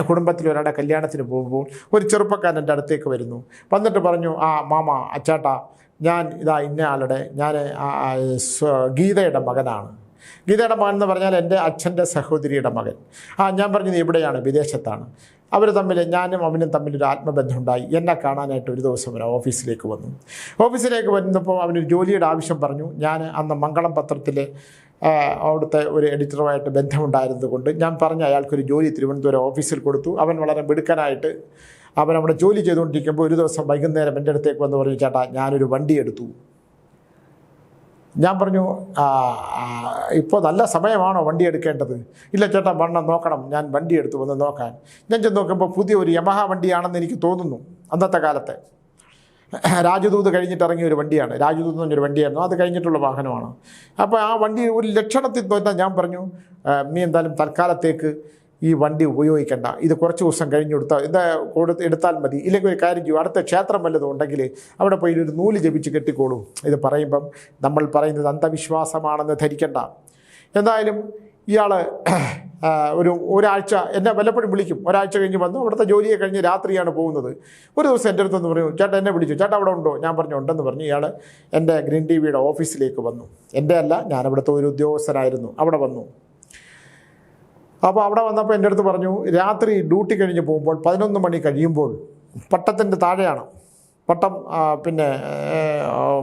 കുടുംബത്തിലൊരാളുടെ കല്യാണത്തിന് പോകുമ്പോൾ ഒരു ചെറുപ്പക്കാരൻ എൻ്റെ അടുത്തേക്ക് വരുന്നു. വന്നിട്ട് പറഞ്ഞു, മാമ, അച്ചാട്ടാ, ഞാൻ ഇന്ന ആളുടെ, ഞാൻ ഗീതയുടെ മകനാണ്. ഗീതയുടെ മകൻ എന്ന് പറഞ്ഞാൽ എൻ്റെ അച്ഛൻ്റെ സഹോദരിയുടെ മകൻ. ഞാൻ പറഞ്ഞു, നീ എവിടെയാണ്? വിദേശത്താണ്. അവർ തമ്മിൽ, ഞാനും അവനും തമ്മിലൊരു ആത്മബന്ധമുണ്ടായി. എന്നെ കാണാനായിട്ട് ഒരു ദിവസം അവൻ ഓഫീസിലേക്ക് വന്നു. ഓഫീസിലേക്ക് വരുന്നപ്പോൾ അവനൊരു ജോലിയുടെ ആവശ്യം പറഞ്ഞു. ഞാൻ അന്ന് മംഗളം പത്രത്തിലെ അവിടുത്തെ ഒരു എഡിറ്ററുമായിട്ട് ബന്ധമുണ്ടായിരുന്നത് കൊണ്ട് ഞാൻ പറഞ്ഞ അയാൾക്കൊരു ജോലി തിരുവനന്തപുരം ഓഫീസിൽ കൊടുത്തു. അവൻ വളരെ മിടുക്കനായിട്ട് അവൻ അവിടെ ജോലി ചെയ്തുകൊണ്ടിരിക്കുമ്പോൾ ഒരു ദിവസം വൈകുന്നേരം എൻ്റെ അടുത്തേക്ക് വന്ന് പറഞ്ഞു, ചേട്ടാ, ഞാനൊരു വണ്ടി എടുത്തു. ഞാൻ പറഞ്ഞു, ഇപ്പോൾ നല്ല സമയമാണോ വണ്ടി എടുക്കേണ്ടത്? ഇല്ല ചേട്ടാ, നോക്കണം, ഞാൻ വണ്ടി എടുത്തു വന്ന് നോക്കാൻ. ഞാൻ ചെന്ന് നോക്കുമ്പോൾ പുതിയൊരു യമഹ വണ്ടിയാണെന്ന് എനിക്ക് തോന്നുന്നു. അന്നത്തെ കാലത്തെ രാജദൂത് കഴിഞ്ഞിട്ട് ഇറങ്ങിയ ഒരു വണ്ടിയാണ്. രാജദൂത് എന്ന് പറഞ്ഞൊരു വണ്ടിയായിരുന്നു, അത് കഴിഞ്ഞിട്ടുള്ള വാഹനമാണ്. അപ്പോൾ ആ വണ്ടി ഒരു ലക്ഷണത്തിൽ തോന്നാൻ ഞാൻ പറഞ്ഞു, നീ എന്തായാലും തൽക്കാലത്തേക്ക് ഈ വണ്ടി ഉപയോഗിക്കേണ്ട, ഇത് കുറച്ച് ദിവസം കഴിഞ്ഞെടുത്താൽ എടുത്താൽ മതി. ഇല്ലെങ്കിൽ ഒരു കാര്യം ചെയ്യും, അടുത്ത ക്ഷേത്രം വല്ലതും ഉണ്ടെങ്കിൽ അവിടെ പോയി ഒരു നൂല് ജപിച്ച് കെട്ടിക്കോളും. ഇത് പറയുമ്പം നമ്മൾ പറയുന്നത് അന്ധവിശ്വാസമാണെന്ന് ധരിക്കേണ്ട. എന്തായാലും ഇയാൾ ഒരാഴ്ച എന്നെ വല്ലപ്പോഴും വിളിക്കും. ഒരാഴ്ച കഴിഞ്ഞ് വന്നു. അവിടുത്തെ ജോലിയെ കഴിഞ്ഞ് രാത്രിയാണ് പോകുന്നത്. ഒരു ദിവസം എൻ്റെ അടുത്തെന്ന് പറഞ്ഞു, ചേട്ടാ എന്നെ വിളിച്ചു, ചേട്ടാ അവിടെ ഉണ്ടോ? ഞാൻ പറഞ്ഞു ഉണ്ടെന്ന് പറഞ്ഞു. ഇയാൾ എൻ്റെ ഗ്രീൻ ടിവിയുടെ ഓഫീസിലേക്ക് വന്നു. എൻ്റെ അല്ല, ഞാൻ അവിടുത്തെ ഒരു ഉദ്യോഗസ്ഥനായിരുന്നു. അവിടെ വന്നു. അപ്പോൾ അവിടെ വന്നപ്പോൾ എൻ്റെ അടുത്ത് പറഞ്ഞു, രാത്രി ഡ്യൂട്ടി കഴിഞ്ഞ് പോകുമ്പോൾ 11 മണി കഴിയുമ്പോൾ, പട്ടത്തിൻ്റെ താഴെയാണ് പട്ടം, പിന്നെ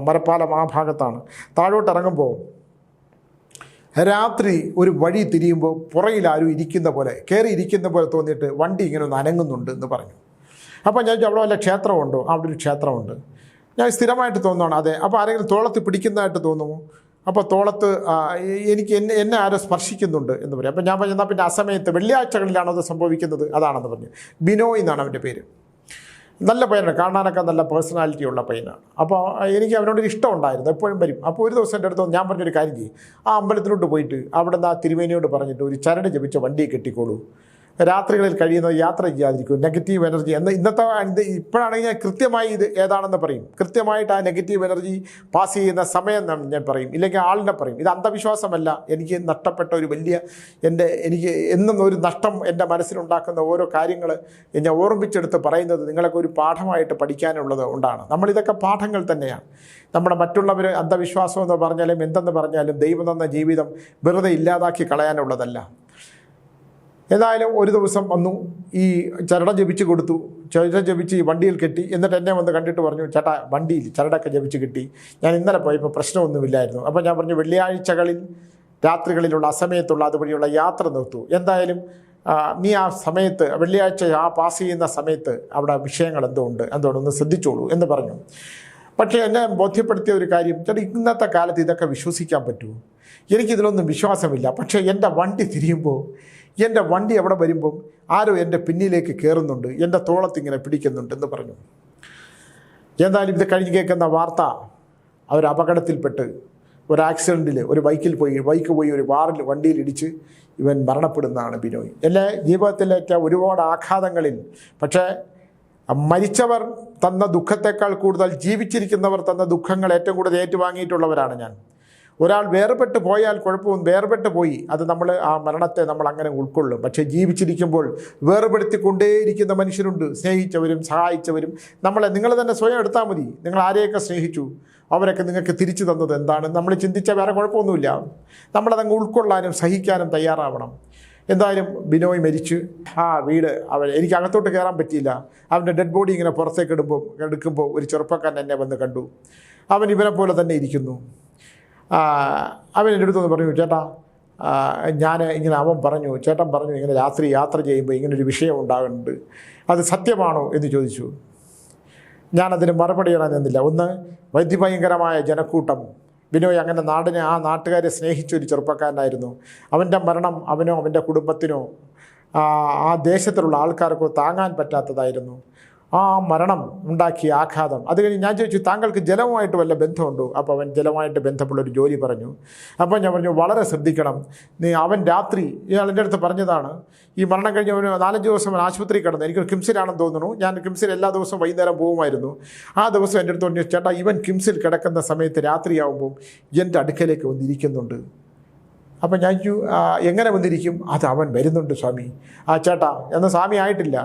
മരപ്പാലം ആ ഭാഗത്താണ്, താഴോട്ട് ഇറങ്ങുമ്പോൾ രാത്രി ഒരു വഴി തിരിയുമ്പോൾ പുറകിൽ ആരും ഇരിക്കുന്ന പോലെ, കയറി ഇരിക്കുന്ന പോലെ തോന്നിയിട്ട് വണ്ടി ഇങ്ങനെ ഒന്ന് അനങ്ങുന്നുണ്ട് എന്ന് പറഞ്ഞു. അപ്പോൾ ഞാൻ അവിടെ വല്ല ക്ഷേത്രമുണ്ടോ? അവിടെ ഒരു ക്ഷേത്രമുണ്ട്. ഞാൻ സ്ഥിരമായിട്ട് തോന്നുകയാണ്. അതെ. അപ്പോൾ ആരെങ്കിലും തോളത്ത് പിടിക്കുന്നതായിട്ട് തോന്നുമോ? അപ്പോൾ തോളത്ത് എന്നെ ആരോ സ്പർശിക്കുന്നുണ്ട് എന്ന് പറയും. അപ്പോൾ ഞാൻ പറഞ്ഞു, എന്നാൽ പിന്നെ ആ സമയത്ത് വെള്ളിയാഴ്ചകളിലാണോ അത് സംഭവിക്കുന്നത്? അതാണെന്ന് പറഞ്ഞു. ബിനോയ് എന്നാണ് അവൻ്റെ പേര്. നല്ല പയ്യനാണ്, കാണാനൊക്കെ നല്ല പേഴ്സണാലിറ്റി ഉള്ള പയ്യനാണ്. അപ്പോൾ എനിക്ക് അവനോടൊരു ഇഷ്ടം ഉണ്ടായിരുന്നു, എപ്പോഴും വരും. അപ്പോൾ ഒരു ദിവസം എൻ്റെ അടുത്ത് ഞാൻ പറഞ്ഞൊരു കാര്യം ചെയ്യും, ആ അമ്പലത്തിലോട്ട് പോയിട്ട് അവിടെ നിന്ന് ആ തിരുമേനിയോട് പറഞ്ഞിട്ട് ഒരു ചരട് ജപിച്ച വണ്ടി കെട്ടിക്കോളൂ, രാത്രികളിൽ കഴിയുന്നത് യാത്ര ചെയ്യാതിരിക്കും, നെഗറ്റീവ് എനർജി ഇപ്പോഴാണെങ്കിൽ ഞാൻ കൃത്യമായി ഇത് ഏതാണെന്ന് പറയും. കൃത്യമായിട്ട് ആ നെഗറ്റീവ് എനർജി പാസ് ചെയ്യുന്ന സമയം ഞാൻ പറയും, ഇല്ലെങ്കിൽ ആളിനെ പറയും. ഇത് അന്ധവിശ്വാസമല്ല. എനിക്ക് നഷ്ടപ്പെട്ട ഒരു വലിയ എനിക്ക് എന്നും ഒരു നഷ്ടം എൻ്റെ മനസ്സിലുണ്ടാക്കുന്ന ഓരോ കാര്യങ്ങൾ ഞാൻ ഓർമ്മിച്ചെടുത്ത് പറയുന്നത് നിങ്ങളൊക്കെ ഒരു പാഠമായിട്ട് പഠിക്കാനുള്ളത് കൊണ്ടാണ്. നമ്മളിതൊക്കെ പാഠങ്ങൾ തന്നെയാണ്. നമ്മുടെ മറ്റുള്ളവർ അന്ധവിശ്വാസം എന്ന് പറഞ്ഞാലും എന്തെന്ന് പറഞ്ഞാലും ദൈവം തന്ന ജീവിതം വെറുതെ ഇല്ലാതാക്കി കളയാനുള്ളതല്ല. ഏതായാലും ഒരു ദിവസം വന്നു, ഈ ചരടം ജപിച്ച് കൊടുത്തു. ചരടം ജപിച്ച് ഈ വണ്ടിയിൽ കെട്ടി. എന്നിട്ട് എന്നെ വന്ന് കണ്ടിട്ട് പറഞ്ഞു, ചേട്ടാ വണ്ടിയിൽ ചരടൊക്കെ ജപിച്ച് കിട്ടി, ഞാൻ ഇന്നലെ പോയപ്പോൾ പ്രശ്നമൊന്നുമില്ലായിരുന്നു. അപ്പോൾ ഞാൻ പറഞ്ഞു, വെള്ളിയാഴ്ചകളിൽ രാത്രികളിലുള്ള അസമയത്തുള്ള അതുവഴിയുള്ള യാത്ര നിർത്തൂ. എന്തായാലും നീ ആ സമയത്ത് വെള്ളിയാഴ്ച പാസ് ചെയ്യുന്ന സമയത്ത് അവിടെ വിഷയങ്ങൾ എന്തുകൊണ്ടൊന്ന് ശ്രദ്ധിച്ചോളൂ എന്ന് പറഞ്ഞു. പക്ഷേ എന്നെ ബോധ്യപ്പെടുത്തിയ ഒരു കാര്യം, ചേട്ടാ ഇന്നത്തെ കാലത്ത് ഇതൊക്കെ വിശ്വസിക്കാൻ പറ്റുമോ? എനിക്കിതിലൊന്നും വിശ്വാസമില്ല. പക്ഷേ എൻ്റെ വണ്ടി തിരിയുമ്പോൾ, എൻ്റെ വണ്ടി അവിടെ വരുമ്പം ആരോ എൻ്റെ പിന്നിലേക്ക് കയറുന്നുണ്ട്, എൻ്റെ തോളത്തിങ്ങനെ പിടിക്കുന്നുണ്ടെന്ന് പറഞ്ഞു. എന്തായാലും ഇത് കഴിഞ്ഞ് കേൾക്കുന്ന വാർത്ത, ഒരു അപകടത്തിൽപ്പെട്ട് ഒരു ആക്സിഡൻറ്റിൽ ഒരു ബൈക്ക് പോയി ഒരു വണ്ടിയിൽ ഇടിച്ച് ഇവൻ മരണപ്പെടുന്നതാണ് ബിനോയ്. എൻ്റെ ജീവിതത്തിലേറ്റ ഒരുപാട് ആഘാതങ്ങളിൽ, പക്ഷേ മരിച്ചവർ തന്ന ദുഃഖത്തേക്കാൾ കൂടുതൽ ജീവിച്ചിരിക്കുന്നവർ തന്ന ദുഃഖങ്ങൾ ഏറ്റവും കൂടുതൽ ഏറ്റുവാങ്ങിയിട്ടുള്ളവരാണ് ഞാൻ. ഒരാൾ വേർപെട്ട് പോയാൽ കുഴപ്പവും, വേർപെട്ട് പോയി, അത് നമ്മൾ ആ മരണത്തെ നമ്മൾ അങ്ങനെ ഉൾക്കൊള്ളും. പക്ഷേ ജീവിച്ചിരിക്കുമ്പോൾ വേർപെടുത്തിക്കൊണ്ടേയിരിക്കുന്ന മനുഷ്യരുണ്ട്, സ്നേഹിച്ചവരും സഹായിച്ചവരും. നിങ്ങൾ തന്നെ സ്വയം എടുത്താൽ മതി. നിങ്ങൾ ആരെയൊക്കെ സ്നേഹിച്ചു, അവരൊക്കെ നിങ്ങൾക്ക് തിരിച്ചു തന്നത് എന്താണ്? നമ്മൾ ചിന്തിച്ചാൽ വേറെ കുഴപ്പമൊന്നുമില്ല. നമ്മളതങ്ങ് ഉൾക്കൊള്ളാനും സഹിക്കാനും തയ്യാറാവണം. എന്തായാലും ബിനോയ് മരിച്ചു. ആ വീട് എനിക്ക് അകത്തോട്ട് കയറാൻ പറ്റിയില്ല. അവൻ്റെ ഡെഡ് ബോഡി ഇങ്ങനെ പുറത്തേക്ക് എടുക്കുമ്പോൾ ഒരു ചെറുപ്പക്കാരൻ എന്നെ വന്ന് കണ്ടു. അവൻ ഇവനെ പോലെ തന്നെ ഇരിക്കുന്നു. അവൻ എൻ്റെ അടുത്തൊന്ന് പറഞ്ഞു, ചേട്ടാ ചേട്ടൻ പറഞ്ഞു ഇങ്ങനെ രാത്രി യാത്ര ചെയ്യുമ്പോൾ ഇങ്ങനൊരു വിഷയം ഉണ്ടാകുന്നുണ്ട്, അത് സത്യമാണോ എന്ന് ചോദിച്ചു. ഞാനതിന് മറുപടി പറയാൻ നിന്നില്ല. ഒന്ന്, വൈദ്യഭയങ്കരമായ ജനക്കൂട്ടം. ബിനോയ് അങ്ങനെ ആ നാട്ടുകാരെ സ്നേഹിച്ചൊരു ചെറുപ്പക്കാരനായിരുന്നു. അവൻ്റെ മരണം അവനോ അവൻ്റെ കുടുംബത്തിനോ ആ ദേശത്തിലുള്ള ആൾക്കാർക്കോ താങ്ങാൻ പറ്റാത്തതായിരുന്നു. ആ മരണം ഉണ്ടാക്കിയ ആഘാതം. അത് കഴിഞ്ഞ് ഞാൻ ചോദിച്ചു, താങ്കൾക്ക് ജലവുമായിട്ട് വല്ല ബന്ധമുണ്ടോ? അപ്പോൾ അവൻ ജലവുമായിട്ട് ബന്ധമുള്ളൊരു ജോലി പറഞ്ഞു. അപ്പോൾ ഞാൻ പറഞ്ഞു, വളരെ ശ്രദ്ധിക്കണം. അവൻ രാത്രി ഇയാൾ എൻ്റെ അടുത്ത് പറഞ്ഞതാണ്, ഈ മരണം കഴിഞ്ഞ് അവന് 4-5 ദിവസം അവൻ ആശുപത്രി കിടന്നു. എനിക്ക് കിംസിലാണെന്ന് തോന്നുന്നു. ഞാൻ കിംസിൽ എല്ലാ ദിവസവും വൈകുന്നേരം പോകുമായിരുന്നു. ആ ദിവസം എൻ്റെ അടുത്ത് പറഞ്ഞു, ചേട്ടാ ഇവൻ കിംസിൽ കിടക്കുന്ന സമയത്ത് രാത്രിയാവുമ്പോൾ എൻ്റെ അടുക്കലേക്ക് വന്നിരിക്കുന്നുണ്ട്. അപ്പം ഞാൻ എങ്ങനെ വന്നിരിക്കും? അത് അവൻ വരുന്നുണ്ട് സ്വാമി. ചേട്ടാ എന്നാൽ സ്വാമി ആയിട്ടില്ല,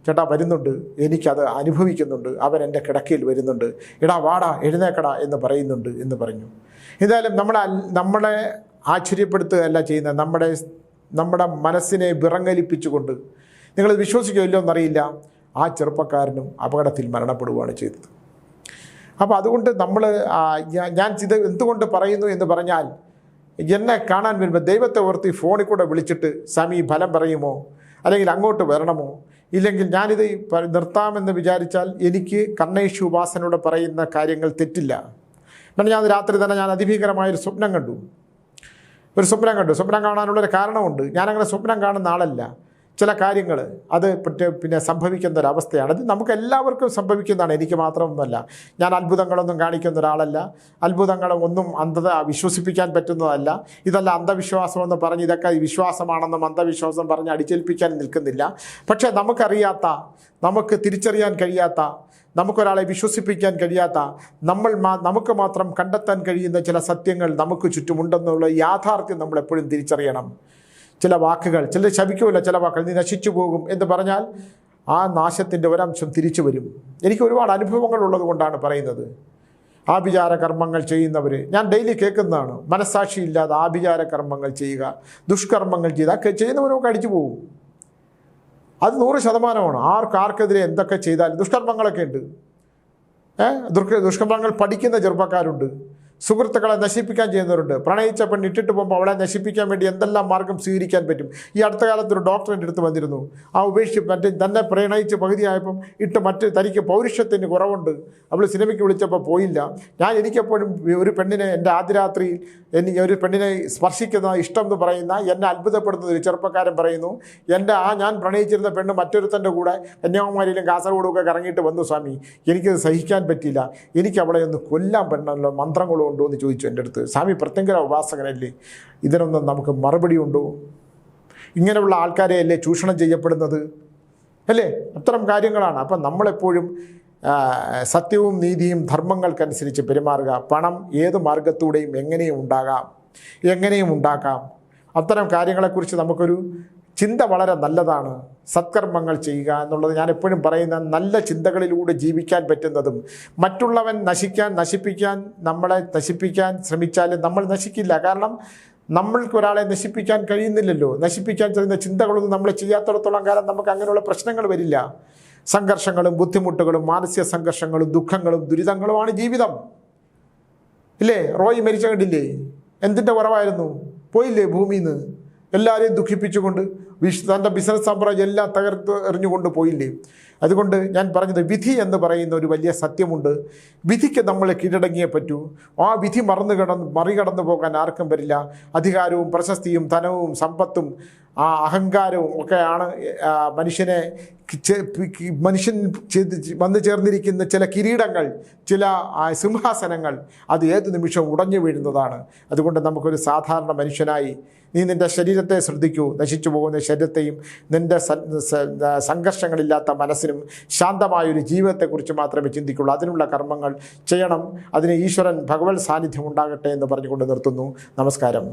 ചേട്ടാ വരുന്നുണ്ട്, എനിക്കത് അനുഭവിക്കുന്നുണ്ട്, അവൻ എൻ്റെ കിടക്കയിൽ വരുന്നുണ്ട്, എടാ വാടാ എഴുന്നേക്കടാ എന്ന് പറയുന്നുണ്ട് എന്ന് പറഞ്ഞു. എന്തായാലും നമ്മളെ ആശ്ചര്യപ്പെടുത്തുകയല്ല ചെയ്യുന്നത്, നമ്മുടെ മനസ്സിനെ വിറങ്ങലിപ്പിച്ചുകൊണ്ട്, നിങ്ങൾ വിശ്വസിക്കുമല്ലോ എന്നറിയില്ല, ആ ചെറുപ്പക്കാരനും അപകടത്തിൽ മരണപ്പെടുകയാണ് ചെയ്തത്. അപ്പോൾ അതുകൊണ്ട് ഞാൻ ഇത് എന്തുകൊണ്ട് പറയുന്നു എന്ന് പറഞ്ഞാൽ, എന്നെ കാണാൻ വരുമ്പോൾ ദൈവത്തെ ഓർത്ത് ഫോണിൽ കൂടെ വിളിച്ചിട്ട് സ്വാമി ഫലം പറയുമോ, അല്ലെങ്കിൽ അങ്ങോട്ട് വരണമോ, ഇല്ലെങ്കിൽ ഞാനിത് നിർത്താമെന്ന് വിചാരിച്ചാൽ എനിക്ക് കർണേഷ് ഉപാസനയോട് പറയുന്ന കാര്യങ്ങൾ തെറ്റില്ല. പിന്നെ ഞാൻ രാത്രി തന്നെ അതിഭീകരമായൊരു സ്വപ്നം കണ്ടു. സ്വപ്നം കാണാനുള്ളൊരു കാരണമുണ്ട്. ഞാനങ്ങനെ സ്വപ്നം കാണുന്ന ആളല്ല. ചില കാര്യങ്ങൾ അത് പിന്നെ സംഭവിക്കുന്ന ഒരവസ്ഥയാണ്. അത് നമുക്ക് എല്ലാവർക്കും സംഭവിക്കുന്നതാണ്, എനിക്ക് മാത്രമൊന്നുമല്ല. ഞാൻ അത്ഭുതങ്ങളൊന്നും കാണിക്കുന്ന ഒരാളല്ല. അത്ഭുതങ്ങളൊന്നും വിശ്വസിപ്പിക്കാൻ പറ്റുന്നതല്ല. ഇതല്ല അന്ധവിശ്വാസമെന്ന് പറഞ്ഞ് ഇതൊക്കെ വിശ്വാസമാണെന്നും അന്ധവിശ്വാസം പറഞ്ഞ് അടിച്ചേൽപ്പിക്കാൻ നിൽക്കുന്നില്ല. പക്ഷേ നമുക്കറിയാത്ത, നമുക്ക് തിരിച്ചറിയാൻ കഴിയാത്ത, നമുക്കൊരാളെ വിശ്വസിപ്പിക്കാൻ കഴിയാത്ത, നമുക്ക് മാത്രം കണ്ടെത്താൻ കഴിയുന്ന ചില സത്യങ്ങൾ നമുക്ക് ചുറ്റുമുണ്ടെന്നുള്ള യാഥാർത്ഥ്യം നമ്മളെപ്പോഴും തിരിച്ചറിയണം. ചില വാക്കുകൾ, ചില ശപിക്കുമല്ലോ, ചില വാക്കുകൾ നീ നശിച്ചു പോകും എന്ന് പറഞ്ഞാൽ ആ നാശത്തിൻ്റെ ഒരംശം തിരിച്ചു വരും. എനിക്ക് ഒരുപാട് അനുഭവങ്ങൾ ഉള്ളത് കൊണ്ടാണ് പറയുന്നത്. ആഭിചാര കർമ്മങ്ങൾ ചെയ്യുന്നവർ ഞാൻ ഡെയിലി കേൾക്കുന്നതാണ്. മനസ്സാക്ഷിയില്ലാതെ ആഭിചാര കർമ്മങ്ങൾ ചെയ്യുക, ദുഷ്കർമ്മങ്ങൾ ചെയ്യുന്നവരൊക്കെ അടിച്ചു പോകും. അത് 100%. ആർക്കെതിരെ എന്തൊക്കെ ചെയ്താലും ദുഷ്കർമ്മങ്ങളൊക്കെ ഉണ്ട്. ദുഷ്കർമ്മങ്ങൾ പഠിക്കുന്ന ചെറുപ്പക്കാരുണ്ട്, സുഹൃത്തുക്കളെ നശിപ്പിക്കാൻ ചെയ്യുന്നവരുണ്ട്. പ്രണയിച്ച പെണ്ണ് ഇട്ടിട്ട് പോകുമ്പോൾ അവളെ നശിപ്പിക്കാൻ വേണ്ടി എന്തെല്ലാം മാർഗം സ്വീകരിക്കാൻ പറ്റും. ഈ അടുത്ത കാലത്തൊരു ഡോക്ടറിൻ്റെ അടുത്ത് വന്നിരുന്നു. ആ ഉപേക്ഷിച്ച് തന്നെ പ്രണയിച്ച് പകുതിയായപ്പം തനിക്ക് പൗരുഷത്തിന് കുറവുണ്ട്, അവൾ സിനിമയ്ക്ക് വിളിച്ചപ്പോൾ പോയില്ല. എനിക്കെപ്പോഴും ഒരു പെണ്ണിനെ എൻ്റെ ആദ്യ രാത്രിയിൽ ഒരു പെണ്ണിനെ സ്പർശിക്കുന്ന ഇഷ്ടം എന്ന് പറയുന്ന എന്നെ അത്ഭുതപ്പെടുന്ന ഒരു ചെറുപ്പക്കാരൻ പറയുന്നു, ഞാൻ പ്രണയിച്ചിരുന്ന പെണ്ണ് മറ്റൊരുത്തൻ്റെ കൂടെ കന്യാകുമാരിയിലും കാസർഗോഡുമൊക്കെ കറങ്ങിയിട്ട് വന്നു സ്വാമി, എനിക്കത് സഹിക്കാൻ പറ്റിയില്ല, എനിക്ക് അവളെ ഒന്ന് കൊല്ലാൻ പെണ്ണല്ലോ, മന്ത്രങ്ങളും ഉണ്ടോ എന്ന് ചോദിച്ചു എൻ്റെ അടുത്ത്. സ്വാമി പ്രത്യങ്കര ഉപാസകനല്ലേ, ഇതിനൊന്നും നമുക്ക് മറുപടി ഉണ്ടോ? ഇങ്ങനെയുള്ള ആൾക്കാരെ അല്ലേ ചൂഷണം ചെയ്യപ്പെടുന്നത് അല്ലേ? അത്തരം കാര്യങ്ങളാണ്. അപ്പം നമ്മളെപ്പോഴും സത്യവും നീതിയും ധർമ്മങ്ങൾക്കനുസരിച്ച് പെരുമാറുക. പണം ഏത് മാർഗത്തൂടെയും എങ്ങനെയും ഉണ്ടാക്കാം. അത്തരം കാര്യങ്ങളെക്കുറിച്ച് നമുക്കൊരു ചിന്ത വളരെ നല്ലതാണ്. സത്കർമ്മങ്ങൾ ചെയ്യുക എന്നുള്ളത് ഞാൻ എപ്പോഴും പറയുന്ന, നല്ല ചിന്തകളിലൂടെ ജീവിക്കാൻ പറ്റുന്നതും, മറ്റുള്ളവൻ നമ്മളെ നശിപ്പിക്കാൻ ശ്രമിച്ചാലും നമ്മൾ നശിക്കില്ല. കാരണം നമ്മൾക്കൊരാളെ നശിപ്പിക്കാൻ കഴിയുന്നില്ലല്ലോ. നശിപ്പിക്കാൻ ചെയ്യുന്ന ചിന്തകളൊന്നും നമ്മൾ ചെയ്യാത്തിടത്തോളം കാലം നമുക്ക് അങ്ങനെയുള്ള പ്രശ്നങ്ങൾ വരില്ല. സംഘർഷങ്ങളും ബുദ്ധിമുട്ടുകളും മാനസിക സംഘർഷങ്ങളും ദുഃഖങ്ങളും ദുരിതങ്ങളുമാണ് ജീവിതം. ഇല്ലേ? റോയ് മരിച്ച കണ്ടില്ലേ? എന്തിൻ്റെ കുറവായിരുന്നു? പോയില്ലേ ഭൂമിയിൽ നിന്ന്? എല്ലാവരെയും ദുഃഖിപ്പിച്ചുകൊണ്ട് തൻ്റെ ബിസിനസ് സാമ്രാജ്യം എല്ലാം തകർത്ത് എറിഞ്ഞുകൊണ്ട് പോയില്ലേ? അതുകൊണ്ട് ഞാൻ പറഞ്ഞത്, വിധി എന്ന് പറയുന്ന ഒരു വലിയ സത്യമുണ്ട്. വിധിക്ക് നമ്മൾ കീഴടങ്ങിയേ പറ്റൂ. ആ വിധി മറികടന്നു പോകാൻ ആർക്കും വരില്ല. അധികാരവും പ്രശസ്തിയും ധനവും സമ്പത്തും അഹങ്കാരവും ഒക്കെയാണ് മനുഷ്യൻ വന്നു ചേർന്നിരിക്കുന്ന ചില കിരീടങ്ങൾ, ചില സിംഹാസനങ്ങൾ. അത് ഏത് നിമിഷവും ഉടഞ്ഞു വീഴുന്നതാണ്. അതുകൊണ്ട് നമുക്കൊരു സാധാരണ മനുഷ്യനായി നീ നിൻ്റെ ശരീരത്തെ ശ്രദ്ധിക്കൂ. നശിച്ചു പോകുന്ന ശരീരത്തെയും നിൻ്റെ സംഘർഷങ്ങളില്ലാത്ത മനസ്സിനും ശാന്തമായൊരു ജീവിതത്തെക്കുറിച്ച് മാത്രമേ ചിന്തിക്കുള്ളൂ. അതിനുള്ള കർമ്മങ്ങൾ ചെയ്യണം. അതിന് ഈശ്വരൻ ഭഗവത് സാന്നിധ്യം ഉണ്ടാകട്ടെ എന്ന് പറഞ്ഞുകൊണ്ട് നിർത്തുന്നു. നമസ്കാരം.